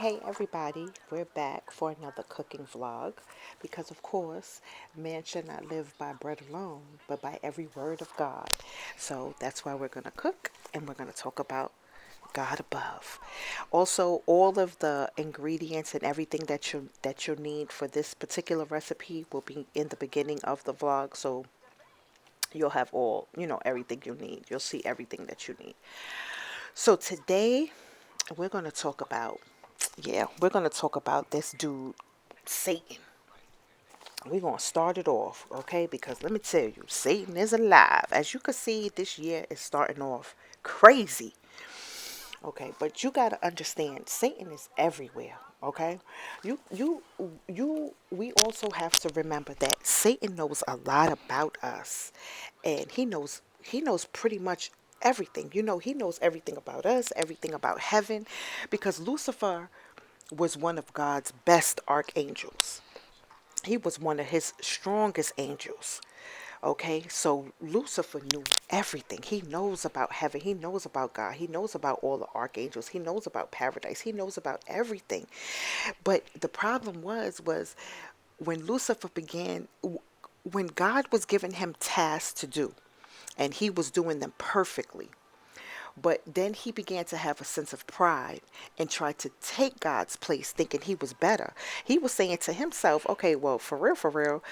Hey everybody, we're back for another cooking vlog because of course man should not live by bread alone but by every word of God. So that's why we're going to cook and we're going to talk about God above. Also, all of the ingredients and everything that you'll need for this particular recipe will be in the beginning of the vlog, so you'll have all, everything you need. You'll see everything that you need. So today we're going to talk about we're going to talk about this dude, Satan. We're going to start it off, okay? Because let me tell you, Satan is alive. As you can see, this year is starting off crazy. Okay, but you got to understand, Satan is everywhere, okay? We also have to remember that Satan knows a lot about us, and he knows pretty much everything. He knows everything about us, everything about heaven, because Lucifer was one of God's best archangels. He was one of his strongest angels. Okay, so Lucifer knew everything. He knows about heaven. He knows about God. He knows about all the archangels. He knows about paradise. He knows about everything. But the problem was when Lucifer began, when God was giving him tasks to do, and he was doing them perfectly. But then he began to have a sense of pride and tried to take God's place, thinking he was better. He was saying to himself, okay, well, for real,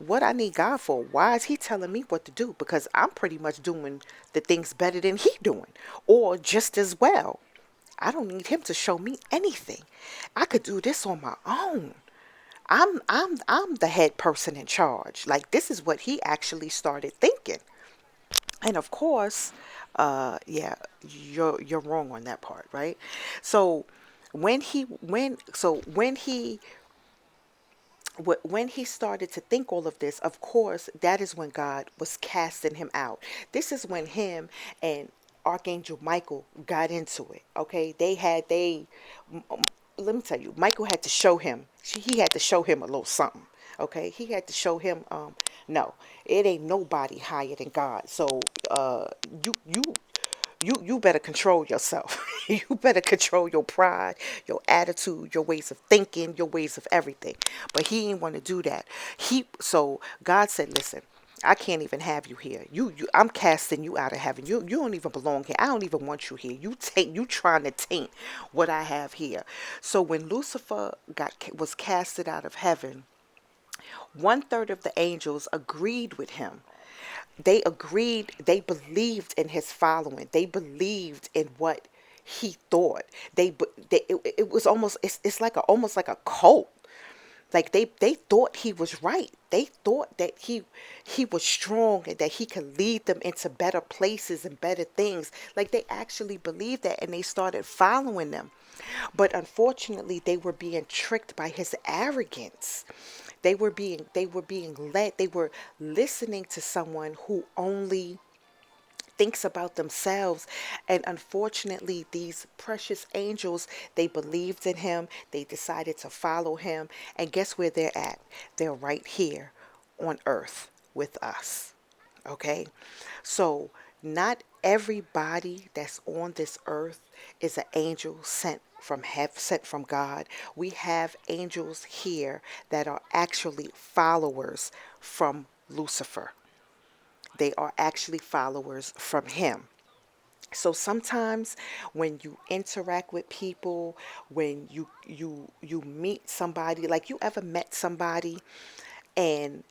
what I need God for? Why is he telling me what to do? Because I'm pretty much doing the things better than he doing, or just as well. I don't need him to show me anything. I could do this on my own. I'm the head person in charge. Like, this is what he actually started thinking. And of course, yeah, you're wrong on that part, right? So when he started to think all of this, of course, that is when God was casting him out. This is when him and Archangel Michael got into it. Okay, let me tell you, Michael had to show him. He had to show him a little something. Okay, he had to show him. No, it ain't nobody higher than God. So, you better control yourself. You better control your pride, your attitude, your ways of thinking, your ways of everything. But he didn't want to do that. So God said, listen, I can't even have you here. I'm casting you out of heaven. You don't even belong here. I don't even want you here. You trying to taint what I have here. So when Lucifer was casted out of heaven, 1/3 of the angels agreed with him. They agreed, they believed in his following, they believed in what he thought. It was almost, it's like almost like a cult. Like, they thought he was right. They thought that he was strong and that he could lead them into better places and better things. Like, they actually believed that, and they started following them. But unfortunately, they were being tricked by his arrogance. They were being led. They were listening to someone who only thinks about themselves. And unfortunately, these precious angels, they believed in him. They decided to follow him. And guess where they're at? They're right here on earth with us. Okay? So, not everybody that's on this earth is an angel sent from heaven, sent from God. We have angels here that are actually followers from Lucifer. They are actually followers from him. So sometimes when you interact with people, when you meet somebody, like, you ever met somebody and,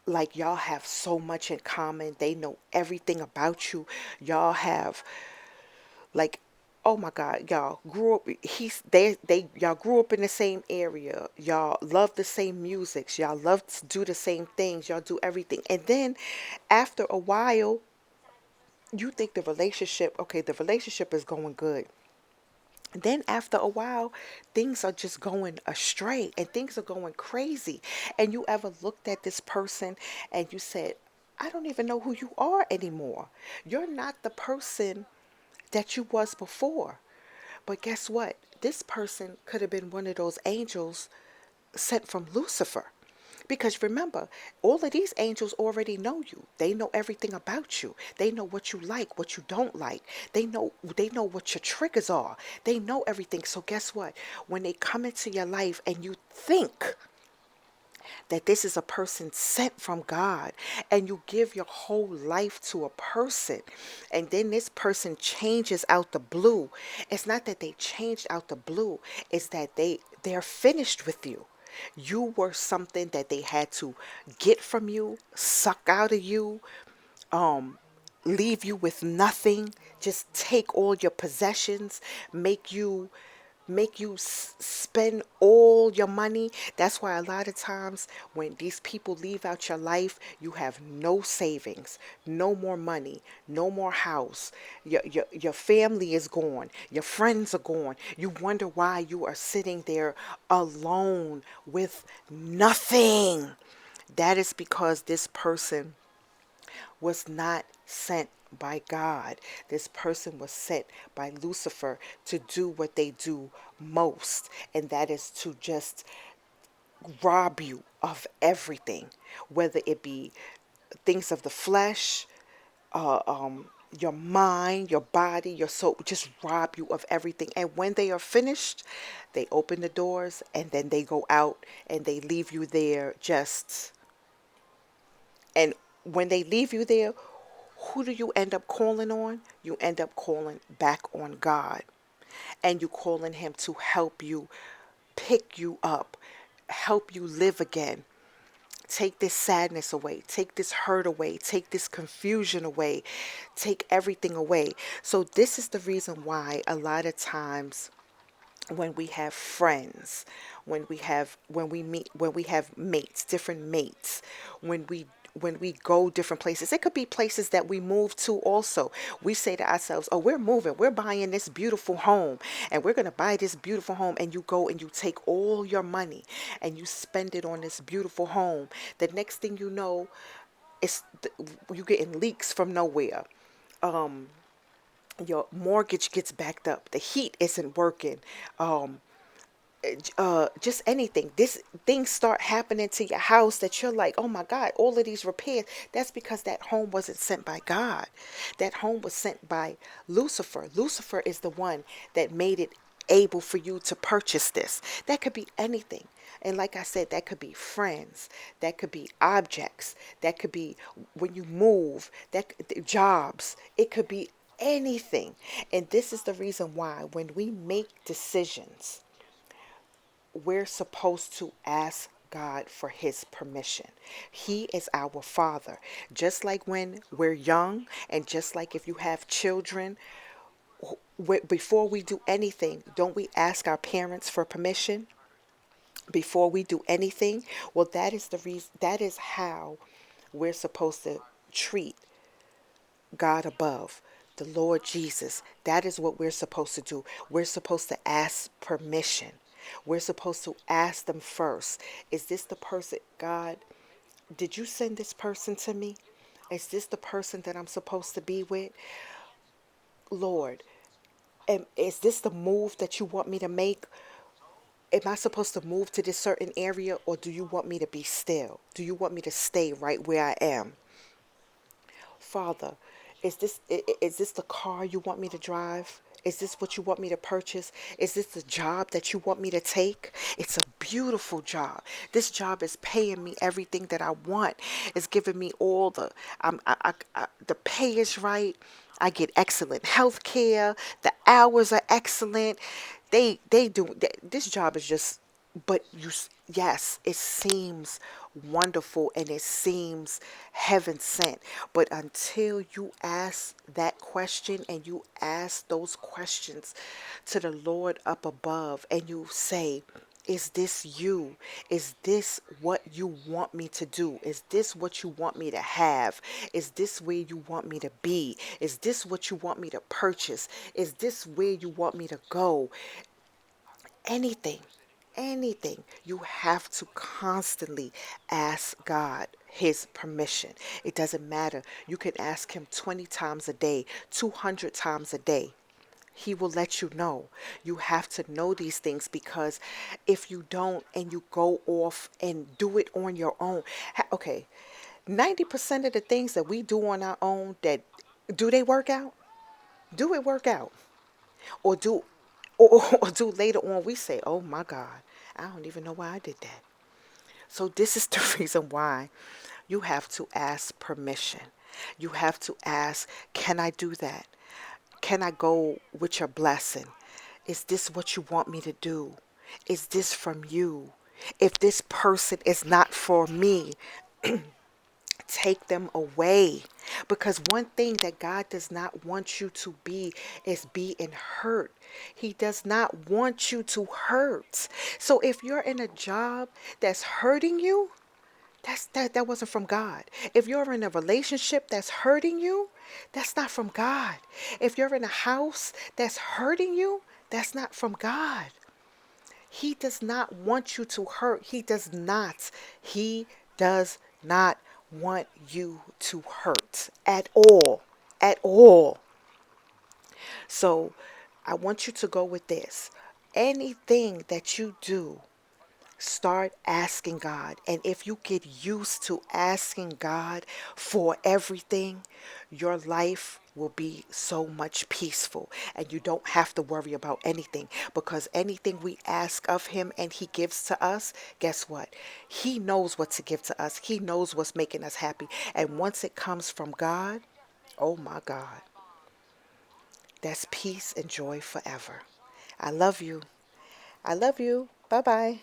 like, y'all have so much in common. They know everything about you. Y'all have, like, oh my God, y'all grew up, y'all grew up in the same area. Y'all love the same music. Y'all love to do the same things. Y'all do everything. And then after a while, you think the relationship is going good. Then after a while, things are just going astray and things are going crazy. And you ever looked at this person and you said, I don't even know who you are anymore. You're not the person that you was before. But guess what? This person could have been one of those angels sent from Lucifer. Because remember, all of these angels already know you. They know everything about you. They know what you like, what you don't like. They know what your triggers are. They know everything. So guess what? When they come into your life and you think that this is a person sent from God, and you give your whole life to a person, and then this person changes out the blue. It's not that they changed out the blue, it's that they're finished with you. You were something that they had to get from you, suck out of you, um leave you with nothing, just take all your possessions, make you spend all your money. That's why a lot of times when these people leave out your life, you have no savings, no more money, no more house. Your family is gone, your friends are gone. You wonder why you are sitting there alone with nothing. That is because this person was not sent by God. This person was sent by Lucifer to do what they do most, and that is to just rob you of everything, whether it be things of the flesh, uh, um, your mind, your body, your soul, just rob you of everything. And when they are finished, they open the doors and then they go out and they leave you there just. And when they leave you there, who do you end up calling on? You end up calling back on God. And you calling him to help you pick you up, help you live again. Take this sadness away, take this hurt away, take this confusion away, take everything away. So this is the reason why a lot of times when we have friends, when we have mates, different mates, when we go different places. It could be places that we move to also. We say to ourselves, oh, we're moving, we're buying this beautiful home, and we're going to buy this beautiful home. And you go and you take all your money and you spend it on this beautiful home. The next thing you know, you getting leaks from nowhere. Your mortgage gets backed up, the heat isn't working, um, just anything. This things start happening to your house that you're like, oh my God, all of these repairs. That's because that home wasn't sent by God. That home was sent by Lucifer. Lucifer is the one that made it able for you to purchase this. That could be anything. And like I said, that could be friends, that could be objects, that could be when you move, jobs, it could be anything. And this is the reason why when we make decisions, we're supposed to ask God for his permission. He is our father. Just like when we're young, and just like if you have children, before we do anything, don't we ask our parents for permission before we do anything? Well, that is the reason, that is how we're supposed to treat God above, the Lord Jesus. That is what we're supposed to do. We're supposed to ask permission. We're supposed to ask them first. Is this the person, God, did you send this person to me? Is this the person that I'm supposed to be with? Lord, is this the move that you want me to make? Am I supposed to move to this certain area, or do you want me to be still? Do you want me to stay right where I am? Father, is this the car you want me to drive? Is this what you want me to purchase? Is this the job that you want me to take? It's a beautiful job. This job is paying me everything that I want. It's giving me all the pay is right. I get excellent health care. The hours are excellent. This job is just, but yes, it seems wonderful and it seems heaven sent. But until you ask that question, and you ask those questions to the Lord up above, and you say, is this you? Is this what you want me to do? Is this what you want me to have? Is this where you want me to be? Is this what you want me to purchase? Is this where you want me to go? Anything, anything, you have to constantly ask God his permission. It doesn't matter. You can ask him 20 times a day, 200 times a day. He will let you know. You have to know these things, because if you don't and you go off and do it on your own, okay, 90% of the things that we do on our own, that do they work out? Do it work out? Or do or do later on we say, "Oh my God, I don't even know why I did that." So this is the reason why you have to ask permission. You have to ask, "Can I do that? Can I go with your blessing? Is this what you want me to do? Is this from you? If this person is not for me, take them away." Because one thing that God does not want you to be is being hurt. He does not want you to hurt. So if you're in a job that's hurting you, that wasn't from God. If you're in a relationship that's hurting you, that's not from God. If you're in a house that's hurting you, that's not from God. He does not want you to hurt. He does not. He does not want you to hurt at all. At all. So I want you to go with this. Anything that you do, start asking God. And if you get used to asking God for everything, your life will be so much peaceful, and you don't have to worry about anything, because anything we ask of him and he gives to us, guess what? He knows what to give to us. He knows what's making us happy. And once it comes from God, oh my God, that's peace and joy forever. I love you. I love you. Bye bye.